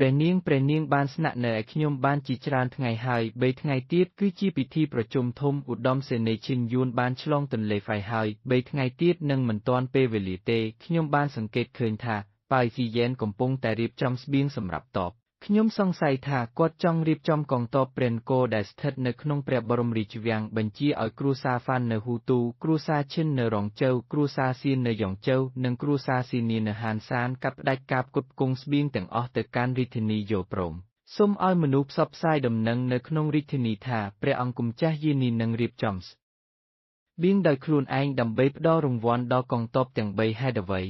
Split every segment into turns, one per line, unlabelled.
ព្រះនាងបានស្នាក់នៅឯខ្ញុំបានជាច្រើនថ្ងៃហើយ3ថ្ងៃទៀតគឺជាពិធីប្រជុំធំឧត្តមសេនីយ៍ឈិនយួនបានឆ្លងទន្លេហ្វៃហើយ3ថ្ងៃទៀតនឹងមិនទាន់ពេលវេលាទេខ្ញុំបានសង្កេតឃើញថាប៉ៅស៊ីយ៉ែនកំពុងតែរៀបចំស្បៀងសម្រាប់ទ័ពខ្ញុំសង្ស័យថាគាត់ចង់រៀបចំកងទ័ពព្រះនគរដែលស្ថិតនៅក្នុងព្រះបរមរាជវាំងបញ្ជាឲ្យគ្រួសារហ្វាននៅហ៊ូទូគ្រួសារឈិននៅរងជើវគ្រួសារសៀននៅយ៉ងជើវនិងគ្រួសារស៊ីនីនៅហានសានកាត់ផ្តាច់ការផ្គត់ផ្គង់ស្បៀងទាំងអស់ទៅកាន់រាជធានីយ៉ូព្រមសូមឲ្យមនុស្សផ្សព្វផ្សាយដំណឹងនៅក្នុងរាជធានីថាព្រះអង្គម្ចាស់យានីនឹងរៀបចំស្បៀងដោយខ្លួនឯងដើម្បីផ្ដល់រង្វាន់ដល់កងទ័ពទាំង3ហេតុអ្វី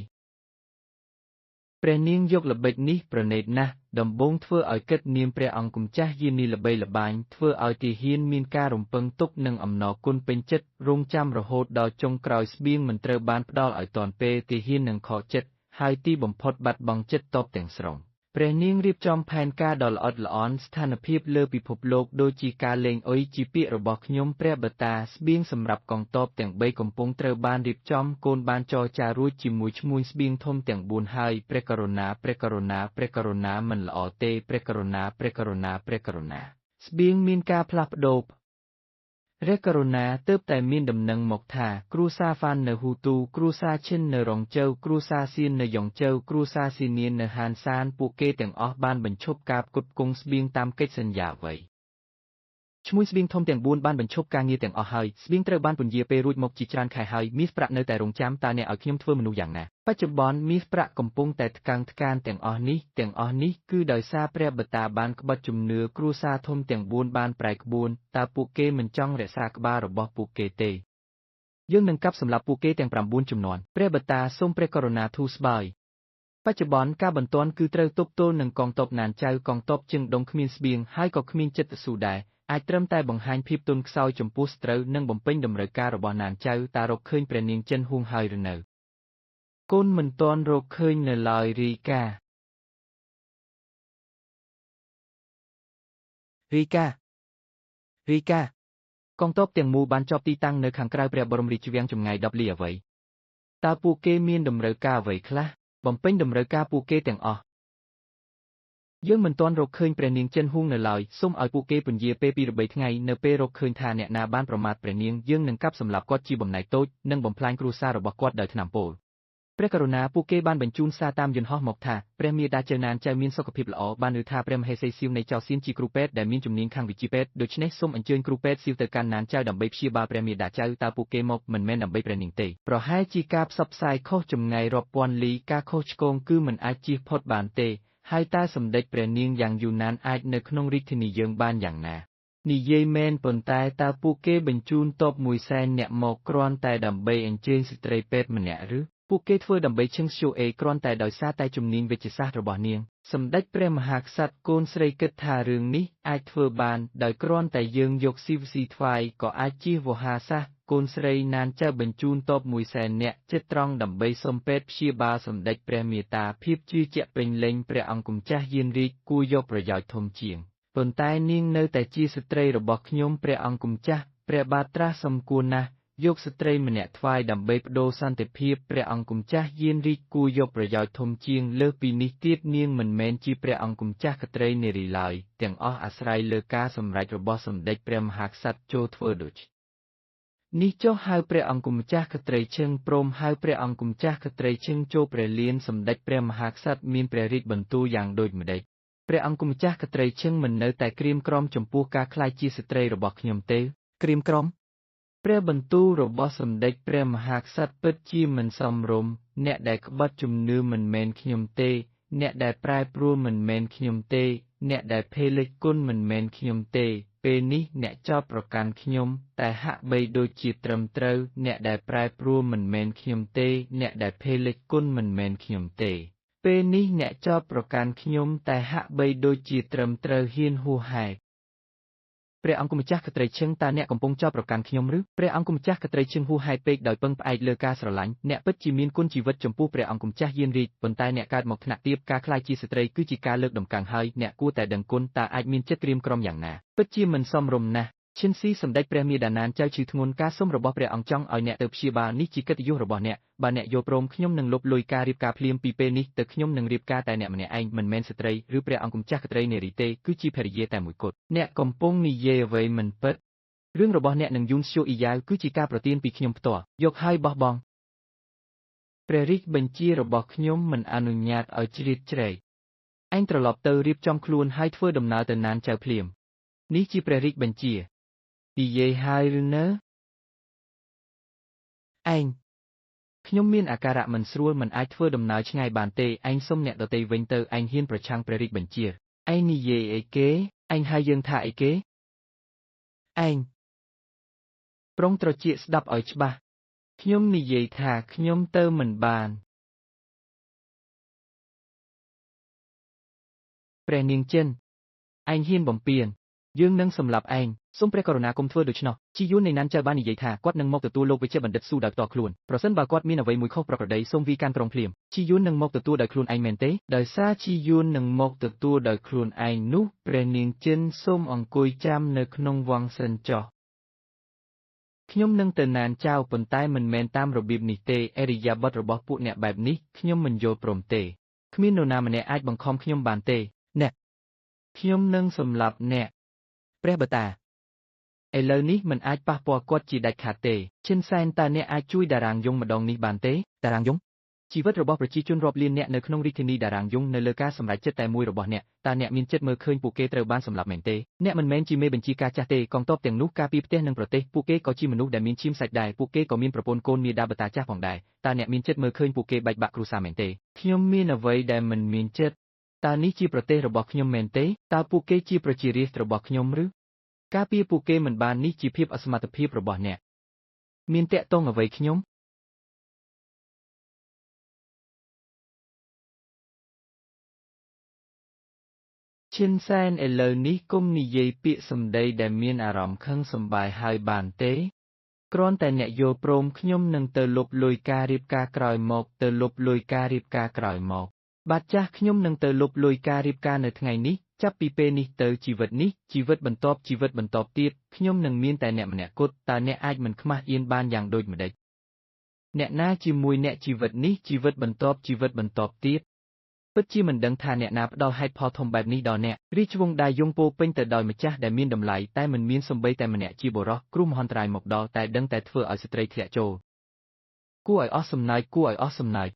ព្រះនាងយកល្បិចនេះប្រណីតណាស់ដំបូងធ្វើឲ្យគិតនាមព្រះអង្គម្ចាស់យានីល្បីល្បាញធ្វើឲ្យទាហានមានការរំពឹងទុកនិងអំណរគុណពេញចិត្តរងចាំរហូតដល់ចុងក្រោយស្បៀងមិនត្រូវបានផ្ដល់ឲ្យទាន់ពេលទាហាននឹងខកចិត្តហើយទីបំផុតបាត់បង់ចិត្តទ័ពទាំងស្រុងព្រះនាងរៀបចំផែនការដ៏ល្អិតល្អន់ស្ថានភាពលើពិភពលោកដូចជាការលេងអុយជាពាក្យរបស់ខ្ញុំព្រះបតាស្បៀងសម្រាប់កងទ័ពទាំង3កំពុងត្រូវបានរៀបចំកូនបានចរចារួចជាមួយឈ្មួញស្បៀងធំទាំង4ហើយព្រះករុណាព្រះករុណាព្រះករុណាមិនល្អទេព្រះករុណាព្រះករុណាព្រះករុណាស្បៀងមានការផ្លាស់ប្ដូរព្រះករុណាទើបតែមានដំណឹងមកថាគ្រួសារហ្វាននៅហ៊ូទូគ្រួសារឈិននៅរងជើវគ្រួសារសៀននៅយ៉ងជើវគ្រួសារស៊ីនៀននៅហានសានពួកគេទាំងអស់បានបញ្ឈប់ការផ្គត់ផ្គង់ស្បៀងតាមកិច្ចសន្យាអ្វីឈ្មួញស្បៀងធំទាំង4បានបញ្ឈប់ការងារទាំងអស់ហើយស្បៀងត្រូវបានពន្យាពេលរួចមកជាច្រើនខែហើយមាសប្រាក់នៅតែរង់ចាំតើអ្នកឲ្យខ្ញុំធ្វើមនុស្សយ៉ាងណាបច្ចុប្បន្នមាសប្រាក់កំពុងតែថ្កើងថ្កានទាំងអស់នេះគឺដោយសារព្រះបតាបានក្បត់ជំនឿគ្រួសារធំទាំង4បានប្រែក្បួនតើពួកគេមិនចង់រក្សាក្បាលរបស់ពួកគេទេយើងនឹងកាប់សម្លាប់ពួកគេទាំង9ជំនាន់ព្រះបតាសូមព្រះករុណាធូរស្បើយបច្ចុប្បន្នការបន្ទាន់គឺត្រូវទប់ទល់នឹងកងទ័ពណានចៅកងទ័ពជើងដុងគ្មានស្បៀងហើយក៏គ្មានចិត្តស៊ូដែរអាចត្រឹមតែបង្ហាញភាពទន់ខ្សោយចំពោះសត្រូវនិងបំពេញតម្រូវការរបស់ណានចៅតារកឃើញព្រះនាងចិនហួងហើយឬនៅកូនមិនទាន់រកឃើញនៅឡើយរីកាកងទ័ពទាំងមូលបានជាប់ទីតាំងនៅខាងក្រៅព្រះបរមរាជវាំងចម្ងាយ10 លីអ្វីតើពួកគេមានតម្រូវការអ្វីខ្លះបំពេញតម្រូវការពួកគេទាំងអស់យើងមិនទាន់រកឃើញព្រះនាងចិនហួងនៅឡើយសូមឲ្យពួកគេពន្យាពេល2 3ថ្ងៃនៅពេលរកឃើញថាអ្នកណាបានប្រមាថព្រះនាងយើងនឹងកាប់សម្លាប់គាត់ជាបំណែកតូចនិងបំផ្លាញគ្រួសាររបស់គាត់ដោយថ្នាំពុលព្រះករុណាពួកគេបានបញ្ជូនសារតាមយន្តហោះមកថាព្រះមាតាចៅណានចៅមានសុខភាពល្អបានឮថាព្រះមហេសីសៀវនៃចៅសៀនជាគ្រូពេទ្យដែលមានជំនាញខាងវិជ្ជាពេទ្យដូច្នេះសូមអញ្ជើញគ្រូពេទ្យសៀវទៅកាន់ណានចៅដើម្បីព្យាបាលព្រះមាតាចៅតើពួកគេមកមិនមែនដើម្បីព្រះនាងទេប្រហែលជាការផ្សព្វផ្សាយខុសចម្ងាយរាប់ពាន់លីការខុសឆ្គងគឺមិនអាចជៀសផុតបានទេហើយតើសម្ដេចព្រះនាងយ៉ាងយូណានអាចនៅក្នុងរាជធានីយើងបានយ៉ាងណានិយាយមែនប៉ុន្តែតើពួកគេបញ្ជូនទ័ព100,000នាក់មកគ្រាន់តែដើម្បីអញ្ជើញស្ត្រីពេទ្យម្នាក់ឬពួកគេធ្វើដើម្បីឈឹងស្យូអេគ្រាន់តែដោយសារតែជំនាញវេជ្ជសាស្ត្ររបស់នាងសម្ដេចព្រះមហាក្សត្រកូនស្រីគិតថារឿងនេះអាចធ្វើបានដោយគ្រាន់តែយើងយកស៊ីថ្វាយក៏អាចជៀសវោហារសាស្ត្រកូនស្រីណានចៅបញ្ជូនទ័ព100,000នាក់ចិត្តត្រង់ដើម្បីសុំពេទ្យព្យាបាលសម្ដេចព្រះមាតាភាពជឿជាក់ពេញលេញព្រះអង្គម្ចាស់យានរាជគួរយកប្រយោជន៍ធំជាងប៉ុន្តែនាងនៅតែជាស្ត្រីរបស់ខ្ញុំព្រះអង្គម្ចាស់ព្រះបាទត្រាស់សំគួរណាស់យកស្ត្រីម្នាក់ថ្វាយដើម្បីបដូរសន្តិភាពព្រះអង្គម្ចាស់យានរាជគួរយកប្រយោជន៍ធំជាងលើសពីនេះទៀតនាងមិនមែនជាព្រះអង្គម្ចាស់ក្ត្រីនារីឡើយទាំងអស់អាស្រ័យលើការសម្រេចរបស់សម្ដេចព្រះមហាក្សត្រចូលធ្វើដូច្នេះចុះហៅព្រះអង្គម្ចាស់ក្ត្រីឈឹងព្រមហៅព្រះអង្គម្ចាស់ក្ត្រីឈឹងចូលព្រះលានសម្ដេចព្រះមហាក្សត្រមានព្រះរាជបន្ទូលយ៉ាងដូចម្ដេចព្រះអង្គម្ចាស់ក្ត្រីឈឹងមិននៅតែក្រៀមក្រំចំពោះការក្លាយជាស្ត្រីរបស់ខ្ញុំទេក្រៀមក្រំព្រះបន្ទូលរបស់សម្ដេចព្រះមហាក្សត្រពិតជាមិនសមរម្យអ្នកដែលក្បត់ជំនឿមិនមែនខ្ញុំទេអ្នកដែលប្រែប្រួលមិនមែនខ្ញុំទេអ្នកដែលភេលិចគុណមិនមែនខ្ញុំទេពេលនេះអ្នកចោទប្រកាន់ខ្ញុំតែហាក់បីដូចជាត្រឹមត្រូវអ្នកដែលប្រែប្រួលមិនមែនខ្ញុំទេអ្នកដែលភេលិចគុណមិនមែនខ្ញុំទេពេលនេះអ្នកចោទប្រកាន់ខ្ញុំតែហាក់បីដូចជាត្រឹមត្រូវហ៊ានហួសហេតុព្រះអង្គម្ចាស់ក្ត្រីឈឹងតើអ្នកកំពុងចោទប្រកាន់ខ្ញុំឬព្រះអង្គម្ចាស់ក្ត្រីឈឹងហួសហេតុពេកដោយពឹងផ្អែកលើការស្រឡាញ់អ្នកពិតជាមានគុណជីវិតចំពោះព្រះអង្គម្ចាស់យានរាជប៉ុន្តែអ្នកកើតមកថ្នាក់ទាបការក្លាយជាស្ត្រីគឺជាការលើកតម្កើងហើយអ្នកគួរតែដឹងគុណតើអាចមានចិត្តក្រៀមក្រំយ៉ាងណាពិតជាមិនសមរម្យណាស់ ឈិនស៊ីសម្ដេចព្រះមាតាណានចៅឈឺធ្ងន់ការសុំរបស់ព្រះអង្គចង់ឲ្យអ្នកទៅព្យាបាលនេះជាកិត្តិយសរបស់អ្នកបើអ្នកយល់ព្រមខ្ញុំនឹងលុបលុយការរៀបការភ្លាមពីពេលនេះទៅខ្ញុំនឹងរៀបការតែអ្នកម្នាក់ឯងមិនមែនស្ត្រីឬព្រះអង្គម្ចាស់ក្ត្រីនារីទេគឺជាភរិយាតែមួយគត់អ្នកកំពុងនិយាយអ្វីមិនពិតរឿងរបស់អ្នកនឹងយូនស៊ូអ៊ីយ៉ាវគឺជាការប្រទានពីខ្ញុំផ្ទាល់យកហើយបោះបង់ព្រះរាជបញ្ជារបស់ខ្ញុំមិនអនុញ្ញាតឲ្យជ្រៀតជ្រែកឯងត្រឡប់ទៅរៀបចំខ្លួនហើយធ្វើដំណើរទៅណានចៅភ្លាមនេះជាព្រះរាជបញ្ជានិយាយហើយឬនៅឯងខ្ញុំមានអាការៈមិនស្រួលមិនអាចធ្វើដំណើរឆ្ងាយបានទេឯងសុំអ្នកដទៃវិញទៅឯងហ៊ានប្រឆាំងព្រះរាជបញ្ជាឯងនិយាយអីគេឯងហៅយើងថាអីគេឯងប្រុងត្រចៀកស្ដាប់ឲ្យច្បាស់ខ្ញុំនិយាយថាខ្ញុំទៅមិនបានព្រះនាងចិនឯងហ៊ានបំពានយើងនឹងសម្លាប់ឯងសូមព្រះករុណាកុំធ្វើដូច្នោះជីយួននៃណានចៅបាននិយាយថាគាត់នឹងមកទទួលលោកវេជ្ជបណ្ឌិតស៊ូដោយផ្ទាល់ខ្លួនប្រសិនបើគាត់មានអ្វីមួយខុសប្រក្រតីសូមវាយកាន់ក្រុងភ្លាមជីយួននឹងមកទទួលដោយខ្លួនឯងមែនទេដោយសារជីយួននឹងមកទទួលដោយខ្លួនឯងនោះព្រះនាងចិនសូមអង្គុយចាំនៅក្នុងវង្សិនចុះខ្ញុំនឹងទៅណានចៅប៉ុន្តែមិនមែនតាមរបៀបនេះទេអេរិយាបថរបស់ពួកអ្នកបែបនេះខ្ញុំមិនយល់ព្រមទេគ្មាននរណាម្នាក់អាចបង្ខំខ្ញុំបានទេអ្នកខ្ញុំនឹងសម្លាប់អ្នកព្រះបតាឥឡូវនេះមិនអាចប៉ះពាល់គាត់ជាដាច់ខាតទេឈិនសែនតើអ្នកអាចជួយតារាងយងម្ដងនេះបានទេតារាងយងជីវិតរបស់ប្រជាជនរាប់លានអ្នកនៅក្នុងរាជធានីតារាងយងនៅលើការសម្រេចចិត្តតែមួយរបស់អ្នកតើអ្នកមានចិត្តមើលឃើញពួកគេត្រូវបានសម្លាប់មែនទេអ្នកមិនមែនជាមេបញ្ជាការចាស់ទេកងទ័ពទាំងនោះការពារផ្ទះនិងប្រទេសពួកគេក៏ជាមនុស្សដែលមានឈាមសាច់ដែរពួកគេក៏មានប្រពន្ធកូនមាតាបតាចាស់ផងដែរតើអ្នកមានចិត្តមើលឃើញពួកគេបែកបាក់គ្រួសារមែនទេខ្ញុំមានអ្វីដែលមិនមានចិត្តតើនេះជាប្រទេសរបស់ខ្ញុំមែនទេតើពួកគេជាប្រជារាស្ត្ររបស់ខ្ញុំឬការពារពួកគេមិនបាននេះជាភាពអសមត្ថភាពរបស់អ្នកមានតាក់ទងអ្វីខ្ញុំឈិនសែនឥឡូវនេះគុំនិយាយពាក្យសម្ដីដែលមានអារម្មណ៍ខឹងសម្បាយហើយបានទេគ្រាន់តែអ្នកយល់ព្រមខ្ញុំនឹងទៅលុបលុយការរៀបការក្រោយមកទៅលុបលុយការរៀបការក្រោយមកបាទចាស់ខ្ញុំនឹងទៅលុបលុយការរៀបការនៅថ្ងៃនេះចាប់ពីពេលនេះទៅជីវិតនេះជីវិតបន្ទាប់ទៀតខ្ញុំនឹងមានតែអ្នកម្នាក់គត់តើអ្នកអាចមិនខ្មាស់អៀនបានយ៉ាងដូចម្ដេចអ្នកណាជាមួយអ្នកជីវិតនេះជីវិតបន្ទាប់ទៀតពិតជាមិនដឹងថាអ្នកណាផ្ដល់ហេតុផលធំបែបនេះដល់អ្នករាជវង្សដាយងពោពេញទៅដោយម្ចាស់ដែលមានតម្លៃតែមិនមានសូម្បីតែម្នាក់ជាបុរសគ្រោះមហន្តរាយមកដល់តែដឹងតែធ្វើឲ្យស្ត្រីធ្លាក់ចូលគួរឲ្យអស់សំណើច